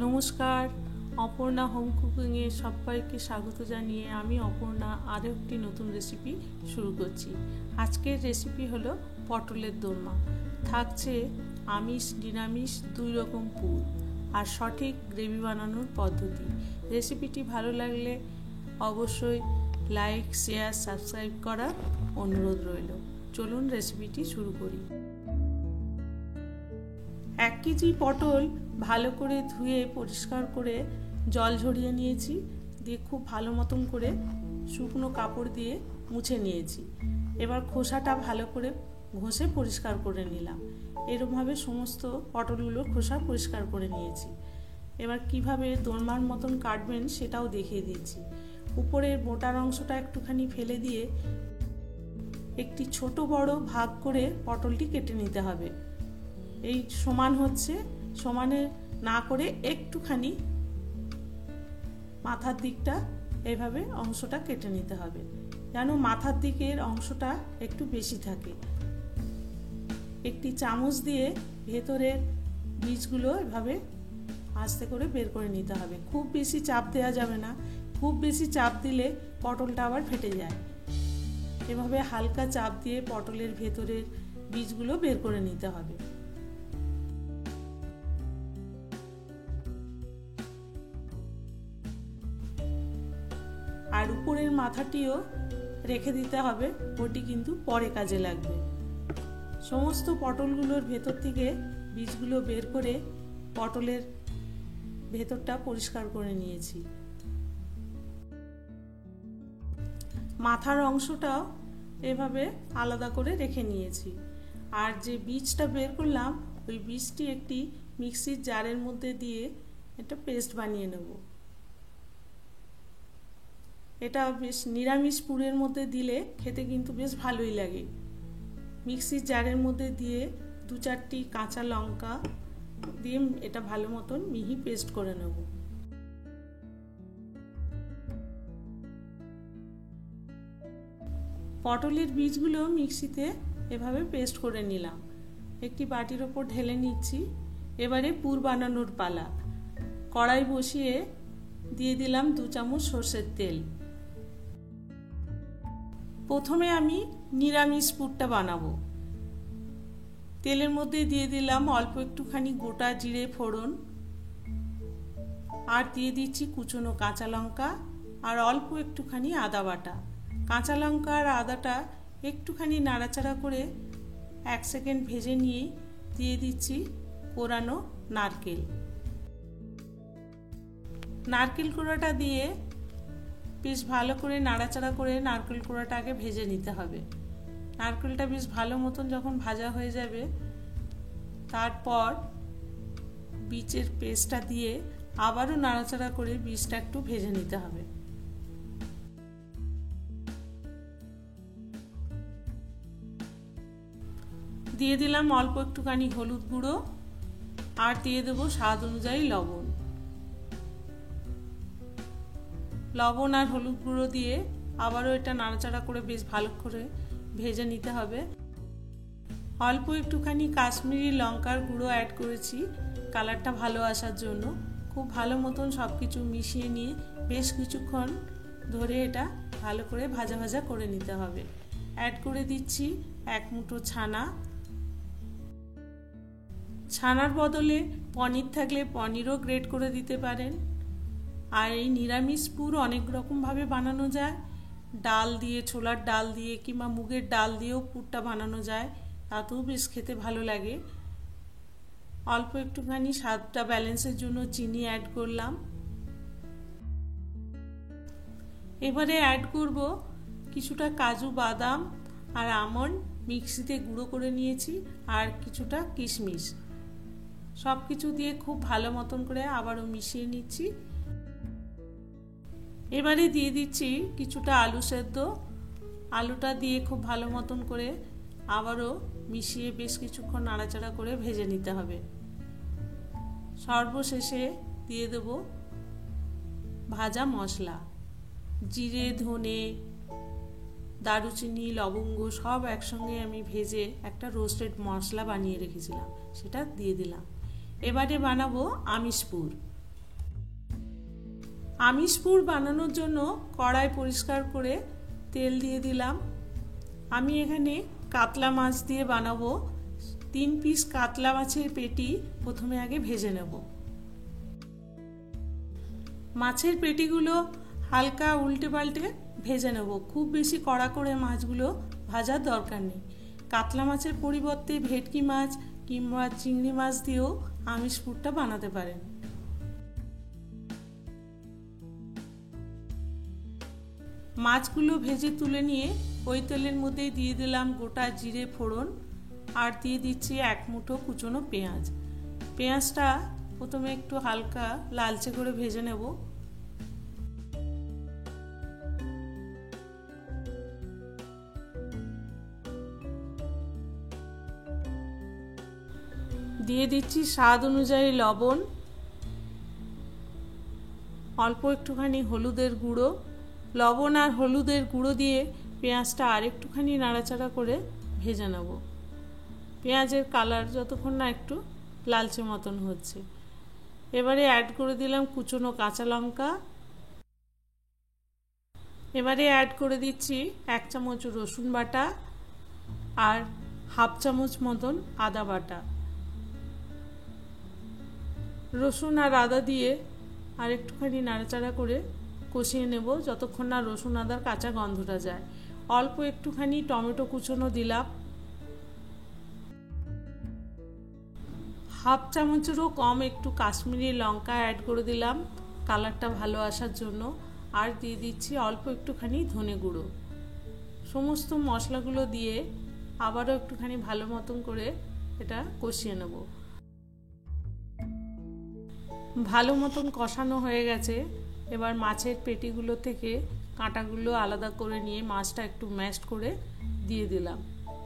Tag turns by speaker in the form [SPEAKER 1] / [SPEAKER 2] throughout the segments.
[SPEAKER 1] নমস্কার, অপর্ণা হোম কুকিংয়ে সবাইকে স্বাগত জানিয়ে আমি অপর্ণা আরও একটি নতুন রেসিপি শুরু করছি। আজকের রেসিপি হলো পটলের দোরমা। থাকছে আমিষ নিরামিষ দুই রকম পুর আর সঠিক গ্রেভি বানানোর পদ্ধতি। রেসিপিটি ভালো লাগলে অবশ্যই লাইক, শেয়ার, সাবস্ক্রাইব করার অনুরোধ রইল। চলুন রেসিপিটি শুরু করি। 1 কেজি পটল ভালো করে ধুয়ে পরিষ্কার করে জল ঝরিয়ে নিয়েছি, দিয়ে খুব ভালো মতন করে শুকনো কাপড় দিয়ে মুছে নিয়েছি। এবার খোসাটা ভালো করে ঘষে পরিষ্কার করে নিলাম। এরকমভাবে সমস্ত পটলগুলোর খোসা পরিষ্কার করে নিয়েছি। এবার কিভাবে দোরমার মতন কাটবেন সেটাও দেখিয়ে দিচ্ছি। উপরের মোটার অংশটা একটুখানি ফেলে দিয়ে একটি ছোট বড় ভাগ করে পটলটি কেটে নিতে হবে। এই সমান হচ্ছে, সমানে না করে একটুখানি মাথার দিকটা এইভাবে অংশটা কেটে নিতে হবে, যেন মাথার দিকের অংশটা একটু বেশি থাকে। একটি চামচ দিয়ে ভেতরের বীজগুলো এভাবে আস্তে করে বের করে নিতে হবে। খুব বেশি চাপ দেওয়া যাবে না, খুব বেশি চাপ দিলে পটলটা আবার ফেটে যায়। এভাবে হালকা চাপ দিয়ে পটলের ভেতরের বীজগুলো বের করে নিতে হবে। আর উপরের মাথাটিও রেখে দিতে হবে, ওটি কিন্তু পরে কাজে লাগবে। সমস্ত পটলগুলোর ভেতর থেকে বীজগুলো বের করে পটলের ভেতরটা পরিষ্কার করে নিয়েছি। মাথার অংশটাও এভাবে আলাদা করে রেখে নিয়েছি। আর যে বীজটা বের করলাম, ওই বীজটি একটি মিক্সির জারের মধ্যে দিয়ে একটা পেস্ট বানিয়ে নেব। এটা বেশ নিরামিষ পুরের মধ্যে দিলে খেতে কিন্তু বেশ ভালোই লাগে। মিক্সির জারের মধ্যে দিয়ে 2-4টি কাঁচা লঙ্কা দিয়ে এটা ভালো মতন মিহি পেস্ট করে নেব। পটলের বীজগুলো মিক্সিতে এভাবে পেস্ট করে নিলাম। একটি বাটির ওপর ঢেলে নিচ্ছি। এবারে পুর বানানোর পালা। কড়াই বসিয়ে দিয়ে দিলাম 2 চামচ সরষের তেল। প্রথমে আমি নিরামিষ পুরটা বানাবো। তেলের মধ্যে দিয়ে দিলাম অল্প একটুখানি গোটা জিরে ফোড়ন, আর দিয়ে দিচ্ছি কুচনো কাঁচা লঙ্কা আর অল্প একটুখানি আদা বাটা। কাঁচা লঙ্কা আর আদাটা একটুখানি নাড়াচাড়া করে 1 সেকেন্ড ভেজে নিয়ে দিয়ে দিচ্ছি কোরানো নারকেল। নারকেল কোড়াটা দিয়ে বেশ ভালো করে নাড়াচাড়া করে নারকেল কোড়াটা আগে ভেজে নিতে হবে। নারকেলটা বেশ ভালো মতন যখন ভাজা হয়ে যাবে, তারপর বীজের পেস্টটা দিয়ে আবারও নাড়াচাড়া করে বীজটা একটু ভেজে নিতে হবে। দিয়ে দিলাম অল্প একটুখানি হলুদ গুঁড়ো, আর দিয়ে দেবো স্বাদ অনুযায়ী লবণ। লবণ আর হলুদ গুঁড়ো দিয়ে আবারও এটা নাড়াচাড়া করে বেশ ভালো করে ভেজে নিতে হবে। অল্প একটুখানি কাশ্মীরি লঙ্কার গুঁড়ো অ্যাড করেছি কালারটা ভালো আসার জন্য। খুব ভালো মতন সব কিছু মিশিয়ে নিয়ে বেশ কিছুক্ষণ ধরে এটা ভালো করে ভাজা ভাজা করে নিতে হবে। অ্যাড করে দিচ্ছি 1 মুঠো ছানা। ছানার বদলে পনির থাকলে পনিরও গ্রেট করে দিতে পারেন। আর এই নিরামিষ পুর অনেক রকমভাবে বানানো যায়। ডাল দিয়ে, ছোলার ডাল দিয়ে কিংবা মুগের ডাল দিয়েও পুরটা বানানো যায়, তাতেও বেশ খেতে ভালো লাগে। অল্প একটুখানি স্বাদটা ব্যালেন্সের জন্য চিনি অ্যাড করলাম। এবারে অ্যাড করব কিছুটা কাজু বাদাম আর আমন্ড মিক্সিতে গুঁড়ো করে নিয়েছি, আর কিছুটা কিশমিশ। সব কিছু দিয়ে খুব ভালো মতন করে আবারও মিশিয়ে নিচ্ছি। এবারে দিয়ে দিচ্ছি কিছুটা আলু সেদ্ধ। আলুটা দিয়ে খুব ভালো মতন করে আবারও মিশিয়ে বেশ কিছুক্ষণ নাড়াচাড়া করে ভেজে নিতে হবে। সর্বশেষে দিয়ে দেব ভাজা মশলা, জিরে, ধনে, দারুচিনি, লবঙ্গ সব একসঙ্গে আমি ভেজে একটা রোস্টেড মশলা বানিয়ে রেখেছিলাম, সেটা দিয়ে দিলাম। এবারে বানাবো আমিষ পুর। আমিষ পুর বানানোর জন্য কড়াই পরিষ্কার করে তেল দিয়ে দিলাম। আমি এখানে কাতলা মাছ দিয়ে বানাবো। 3 পিস কাতলা মাছের পেটি প্রথমে আগে ভেজে নেব। মাছের পেটিগুলো হালকা উল্টে পাল্টে ভেজে নেব। খুব বেশি কড়া করে মাছগুলো ভাজার দরকার নেই। কাতলা মাছের পরিবর্তে ভেটকি মাছ কিংবা চিংড়ি মাছ দিয়েও আমিষ পুরটা বানাতে পারেন। মাছগুলো ভেজে তুলে নিয়ে ওই তেলের মধ্যে দিয়ে দিলাম গোটা জিরে ফোড়ন আর দিয়ে দিচ্ছি 1 মুঠো কুচনো পেঁয়াজ। পেঁয়াজটা প্রথমে একটু হালকা লালচে করে ভেজে নেব। দিয়ে দিচ্ছি স্বাদ অনুযায়ী লবণ, অল্প একটুখানি হলুদের গুঁড়ো। লবণ আর হলুদের গুঁড়ো দিয়ে পেঁয়াজটা আর একটুখানি নাড়াচাড়া করে ভেজে নেব। পেঁয়াজের কালার যতক্ষণ না একটু লালচে মতন হচ্ছে। এবারে অ্যাড করে দিলাম কুচনো কাঁচা লঙ্কা। এবারে অ্যাড করে দিচ্ছি 1 চামচ রসুন বাটা আর 1/2 চামচ মতন আদা বাটা। রসুন আর আদা দিয়ে আর একটুখানি নাড়াচাড়া করে কষিয়ে নেব যতক্ষণ না রসুন আদার কাঁচা গন্ধটা যায়। অল্প একটুখানি টমেটো কুচনো দিলাম। 1/2 চামচেরও কম একটু কাশ্মীরি লঙ্কা অ্যাড করে দিলাম কালারটা ভালো আসার জন্য। আর দিয়ে দিচ্ছি অল্প একটুখানি ধনে গুঁড়ো। সমস্ত মশলাগুলো দিয়ে আবারও একটুখানি ভালো মতন করে এটা কষিয়ে নেব। ভালো মতন কষানো হয়ে গেছে। এবার মাছের পেটিগুলো থেকে কাঁটাগুলো আলাদা করে নিয়ে মাছটা একটু ম্যাশ করে দিয়ে দিলাম।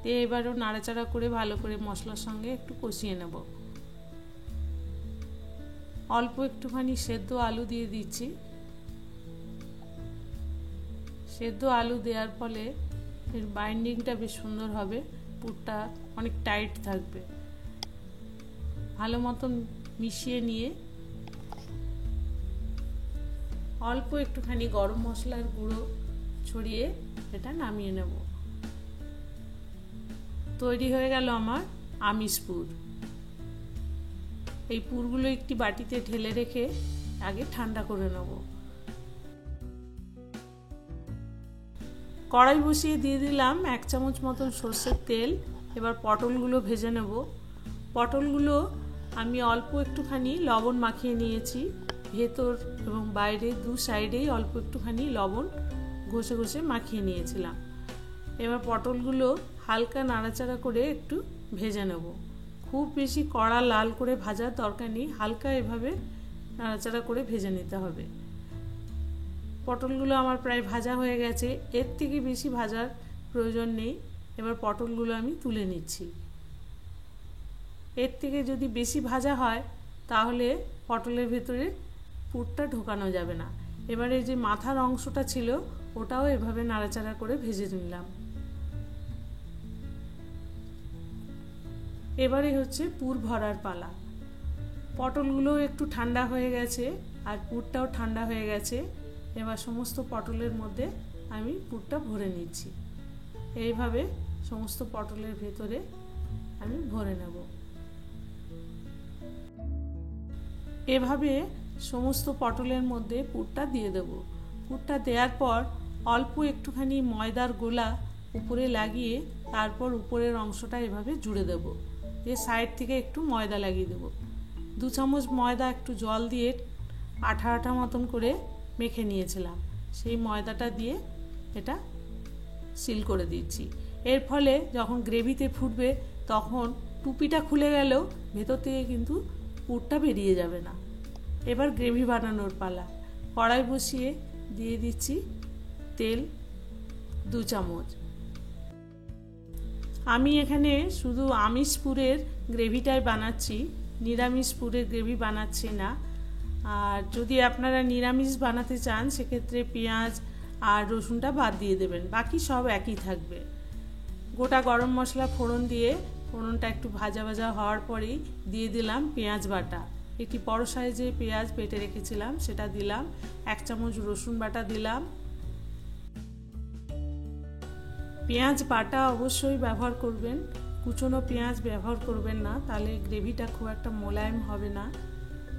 [SPEAKER 1] দিয়ে এবারও নাড়াচাড়া করে ভালো করে মশলার সঙ্গে একটু কষিয়ে নেব। অল্প একটুখানি সেদ্ধ আলু দিয়ে দিচ্ছি। সেদ্ধ আলু দেওয়ার ফলে এর বাইন্ডিংটা বেশ সুন্দর হবে, পুরটা অনেক টাইট থাকবে। ভালো মতন মিশিয়ে নিয়ে অল্প একটুখানি গরম মশলার গুঁড়ো ছড়িয়ে এটা নামিয়ে নেব। তৈরি হয়ে গেল আমার আমিষ পুর। এই পুরগুলো একটি বাটিতে ঢেলে রেখে আগে ঠান্ডা করে নেব। কড়াই বসিয়ে দিয়ে দিলাম 1 চামচ মতন সর্ষের তেল। এবার পটলগুলো ভেজে নেব। পটলগুলো আমি অল্প একটুখানি লবণ মাখিয়ে নিয়েছি। ভেতর এবং বাইরে 2 সাইডেই অল্প একটুখানি লবণ ঘষে ঘষে মাখিয়ে নিয়েছিলাম। এবার পটলগুলো হালকা নাড়াচাড়া করে একটু ভেজে নেব। খুব বেশি কড়া লাল করে ভাজার দরকার নেই, হালকা এভাবে নাড়াচাড়া করে ভেজে নিতে হবে। পটলগুলো আমার প্রায় ভাজা হয়ে গেছে, এর থেকে বেশি ভাজার প্রয়োজন নেই। এবার পটলগুলো আমি তুলে নিচ্ছি। এর থেকে যদি বেশি ভাজা হয় তাহলে পটলের ভেতরে পুরটা ঢোকানো যাবে না। এবারে যে মাথার অংশটা ছিল ওটাও এভাবে নাড়াচাড়া করে ভেজে নিলাম। এবারে হচ্ছে পুর ভরার পালা। পটলগুলো একটু ঠান্ডা হয়ে গেছে আর পুরটাও ঠান্ডা হয়ে গেছে। এবার সমস্ত পটলের মধ্যে আমি পুরটা ভরে নিচ্ছি। এইভাবে সমস্ত পটলের ভেতরে আমি ভরে নেব। এভাবে সমস্ত পটলের মধ্যে পুরটা দিয়ে দেব। পুরটা দেওয়ার পর অল্প একটুখানি ময়দার গোলা উপরে লাগিয়ে তারপর উপরের অংশটা এভাবে জুড়ে দেব। এর সাইড থেকে একটু ময়দা লাগিয়ে দেব। 2 চামচ ময়দা একটু জল দিয়ে আঠা আঠা মতন করে মেখে নিয়েছিলাম, সেই ময়দাটা দিয়ে এটা সিল করে দিচ্ছি। এর ফলে যখন গ্রেভিতে ফুটবে তখন টুপিটা খুলে গেলেও ভেতর থেকে কিন্তু পুরটা বেরিয়ে যাবে না। এবার গ্রেভি বানানোর পালা। কড়াই বসিয়ে দিয়ে দিচ্ছি তেল 2 চামচ। আমি এখানে শুধু আমিষ পুরের গ্রেভিটাই বানাচ্ছি, নিরামিষ পুরের গ্রেভি বানাচ্ছি না। আর যদি আপনারা নিরামিষ বানাতে চান সেক্ষেত্রে পেঁয়াজ আর রসুনটা বাদ দিয়ে দেবেন, বাকি সব একই থাকবে। গোটা গরম মশলা ফোড়ন দিয়ে ফোড়নটা একটু ভাজা ভাজা হওয়ার পরেই দিয়ে দিলাম পেঁয়াজ বাটা। একটি বড় সাইজে পেঁয়াজ বেটে রেখেছিলাম সেটা দিলাম, 1 চামচ রসুন বাটা দিলাম। পেঁয়াজ বাটা অবশ্যই ব্যবহার করবেন, কুচনো পেঁয়াজ ব্যবহার করবেন না, তাহলে গ্রেভিটা খুব একটা মোলায়েম হবে না।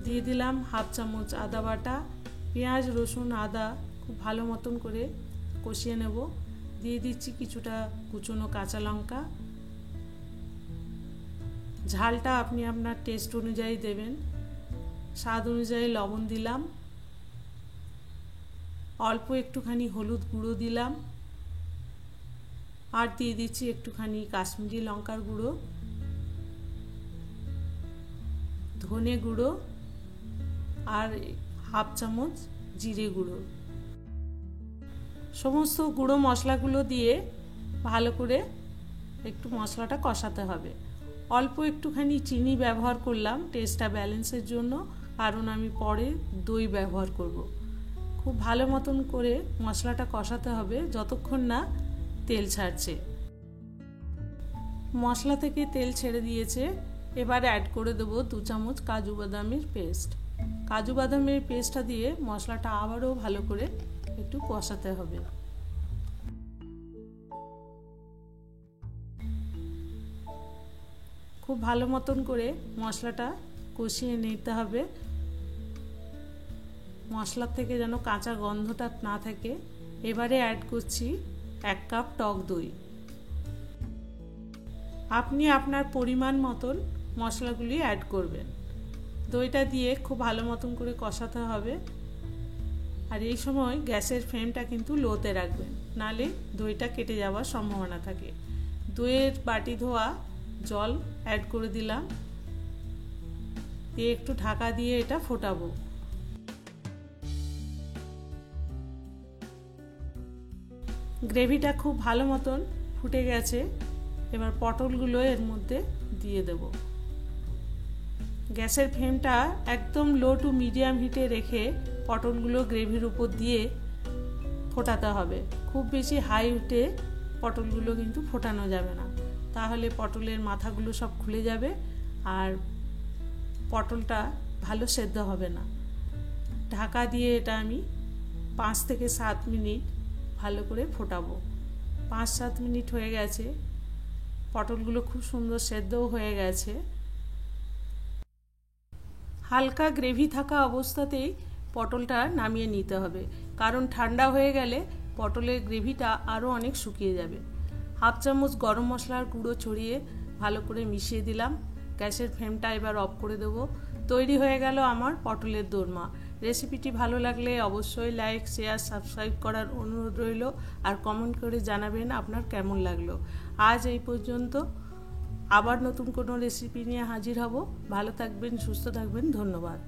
[SPEAKER 1] দিয়ে দিলাম 1/2 চামচ আদা বাটা। পেঁয়াজ রসুন আদা খুব ভালো মতন করে কষিয়ে নেব। দিয়ে দিচ্ছি কিছুটা কুচনো কাঁচা লঙ্কা। ঝালটা আপনি আপনার টেস্ট অনুযায়ী দেবেন। স্বাদ অনুযায়ী লবণ দিলাম, অল্প একটুখানি হলুদ গুঁড়ো দিলাম, আর দিয়ে দিচ্ছি একটুখানি কাশ্মীরি লঙ্কার গুঁড়ো, ধনে গুঁড়ো আর 1/2 চামচ জিরে গুঁড়ো। সমস্ত গুঁড়ো মশলাগুলো দিয়ে ভালো করে একটু মশলাটা কষাতে হবে। অল্প একটুখানি চিনি ব্যবহার করলাম টেস্টটা ব্যালেন্সের জন্য, কারণ আমি পরে দই ব্যবহার করব। খুব ভালো মতন করে মশলাটা কষাতে হবে যতক্ষণ না তেল ছাড়ছে। মশলা থেকে তেল ছেড়ে দিয়েছে, এবার অ্যাড করে দেবো 2 চামচ কাজু বাদামের পেস্ট। কাজু বাদামের পেস্টটা দিয়ে মশলাটা আবারও ভালো করে একটু কষাতে হবে। খুব ভালো মতন করে মশলাটা কষিয়ে নিতে হবে, মশলার থেকে যেন কাঁচা গন্ধটা না থাকে। এবারে অ্যাড করছি 1 কাপ টক দই। আপনি আপনার পরিমাণ মতন মশলাগুলি অ্যাড করবেন। দইটা দিয়ে খুব ভালো মতন করে কষাতে হবে, আর এই সময় গ্যাসের ফ্লেমটা কিন্তু লোতে রাখবেন, নালে দইটা কেটে যাওয়ার সম্ভাবনা থাকে। দইয়ের বাটি ধোয়া জল অ্যাড করে দিলাম, দিয়ে একটু ঢাকা দিয়ে এটা ফোটাবো। গ্রেভিটা খুব ভালো মতন ফুটে গেছে, এবার পটলগুলো এর মধ্যে দিয়ে দেব। গ্যাসের ফ্লেমটা একদম লো টু মিডিয়াম হিটে রেখে পটলগুলো গ্রেভির উপর দিয়ে ফোটাতে হবে। খুব বেশি হাই হিটে পটলগুলো কিন্তু ফোটানো যাবে না, তাহলে পটলের মাথাগুলো সব খুলে যাবে আর পটলটা ভালো সেদ্ধ হবে না। ঢাকা দিয়ে এটা আমি 5 থেকে 7 মিনিট ভালো করে ফোটাবো। 5-7 মিনিট হয়ে গেছে, পটলগুলো খুব সুন্দর সেদ্ধও হয়ে গেছে। হালকা গ্রেভি থাকা অবস্থাতেই পটলটা নামিয়ে নিতে হবে, কারণ ঠান্ডা হয়ে গেলে পটলের গ্রেভিটা আরও অনেক শুকিয়ে যাবে। 1/2 চামচ গরম মশলার গুঁড়ো ছড়িয়ে ভালো করে মিশিয়ে দিলাম। গ্যাসের ফ্লেমটা এবার অফ করে দেবো। তৈরি হয়ে গেল আমার পটলের দোরমা। রেসিপিটি ভালো লাগলে অবশ্যই লাইক শেয়ার সাবস্ক্রাইব করার অনুরোধ রইল, আর কমেন্ট করে জানাবেন আপনার কেমন লাগলো। আজ এই পর্যন্ত, আবার নতুন কোনো রেসিপি নিয়ে হাজির হব। ভালো থাকবেন, সুস্থ থাকবেন, ধন্যবাদ।